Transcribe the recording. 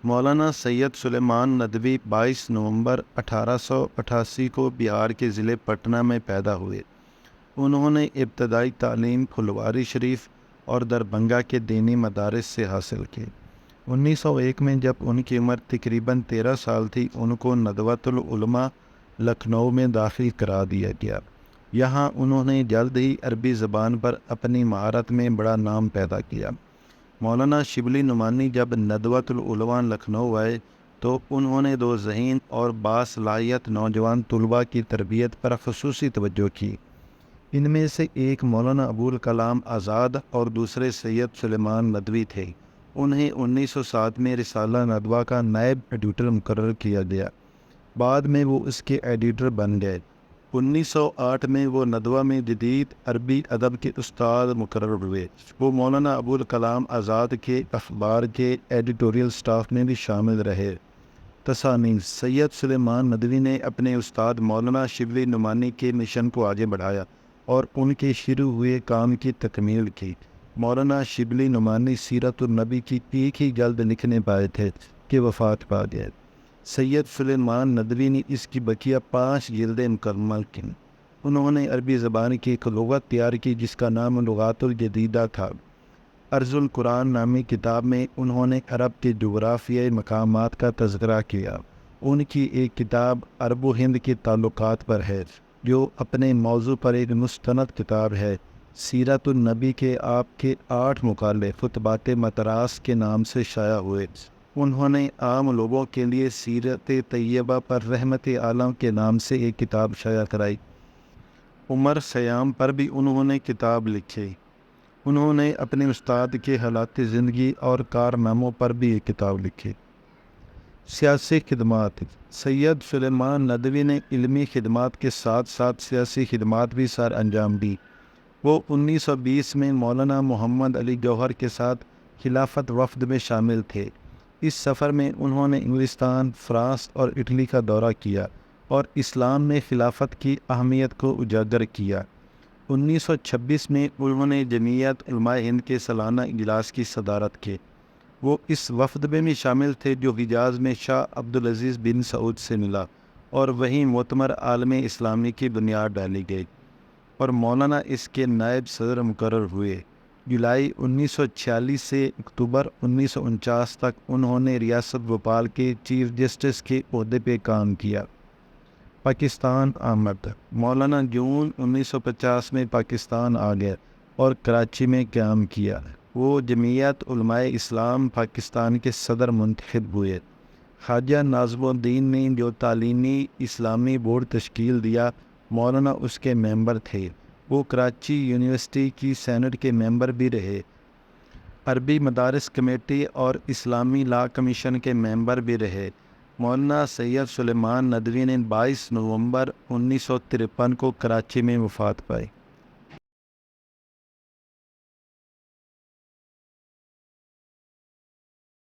مولانا سید سلیمان ندوی 22 نومبر 1888 کو بہار کے ضلع پٹنہ میں پیدا ہوئے۔ انہوں نے ابتدائی تعلیم پھلواری شریف اور دربھنگہ کے دینی مدارس سے حاصل کی۔ 1901 میں جب ان کی عمر تقریباً 13 سال تھی، ان کو ندوۃ العلماء لکھنؤ میں داخل کرا دیا گیا۔ یہاں انہوں نے جلد ہی عربی زبان پر اپنی مہارت میں بڑا نام پیدا کیا۔ مولانا شبلی نعمانی جب ندوۃ العلماء لکھنؤ آئے تو انہوں نے 2 ذہین اور باصلاحیت نوجوان طلباء کی تربیت پر خصوصی توجہ کی۔ ان میں سے ایک مولانا ابوالکلام آزاد اور دوسرے سید سلیمان ندوی تھے۔ انہیں 1907 میں رسالہ ندوہ کا نائب ایڈیٹر مقرر کیا گیا۔ بعد میں وہ اس کے ایڈیٹر بن گئے۔ 1908 میں وہ ندوہ میں جدید عربی ادب کے استاد مقرر ہوئے۔ وہ مولانا ابوالکلام آزاد کے اخبار کے ایڈیٹوریل سٹاف میں بھی شامل رہے۔ تصانیف: سید سلیمان ندوی نے اپنے استاد مولانا شبلی نعمانی کے مشن کو آگے بڑھایا اور ان کے شروع ہوئے کام کی تکمیل کی۔ مولانا شبلی نعمانی سیرت النبی کی ایک ہی جلد لکھنے پائے تھے کہ وفات پا گئے۔ سید سلیمان ندوی نے اس کی بقیہ 5 جلدیں مکمل کیں۔ انہوں نے عربی زبان کی ایک لغت تیار کی جس کا نام لغات الجدیدہ تھا۔ ارض القرآن نامی کتاب میں انہوں نے عرب کے جغرافیائی مقامات کا تذکرہ کیا۔ ان کی ایک کتاب عرب و ہند کے تعلقات پر ہے جو اپنے موضوع پر ایک مستند کتاب ہے۔ سیرت النبی کے آپ کے 8 مقالے خطبات متراس کے نام سے شائع ہوئے۔ انہوں نے عام لوگوں کے لیے سیرت طیبہ پر رحمت عالم کے نام سے ایک کتاب شائع کرائی۔ عمر خیام پر بھی انہوں نے کتاب لکھی۔ انہوں نے اپنے استاد کے حالات زندگی اور کارناموں پر بھی ایک کتاب لکھی۔ سیاسی خدمات: سید سلیمان ندوی نے علمی خدمات کے ساتھ ساتھ سیاسی خدمات بھی سر انجام دی۔ وہ 1920 میں مولانا محمد علی جوہر کے ساتھ خلافت وفد میں شامل تھے۔ اس سفر میں انہوں نے انگلستان، فرانس اور اٹلی کا دورہ کیا اور اسلام میں خلافت کی اہمیت کو اجاگر کیا۔ 1926 میں انہوں نے جمعیت علماء ہند کے سالانہ اجلاس کی صدارت کی۔ وہ اس وفد میں بھی شامل تھے جو حجاز میں شاہ عبدالعزیز بن سعود سے ملا اور وہیں معتمر عالم اسلامی کی بنیاد ڈالی گئی اور مولانا اس کے نائب صدر مقرر ہوئے۔ جولائی 1946 سے اکتوبر 1949 تک انہوں نے ریاست بھوپال کے چیف جسٹس کے عہدے پہ کام کیا۔ پاکستان آمد: مولانا جون 1950 میں پاکستان آ گئے اور کراچی میں قیام کیا۔ وہ جمعیت علماء اسلام پاکستان کے صدر منتخب ہوئے۔ خواجہ ناظم الدین نے جو تعلیمی اسلامی بورڈ تشکیل دیا، مولانا اس کے ممبر تھے۔ وہ کراچی یونیورسٹی کی سینٹ کے ممبر بھی رہے۔ عربی مدارس کمیٹی اور اسلامی لا کمیشن کے ممبر بھی رہے۔ مولانا سید سلیمان ندوی نے 22 نومبر 1953 کو کراچی میں وفات پائی۔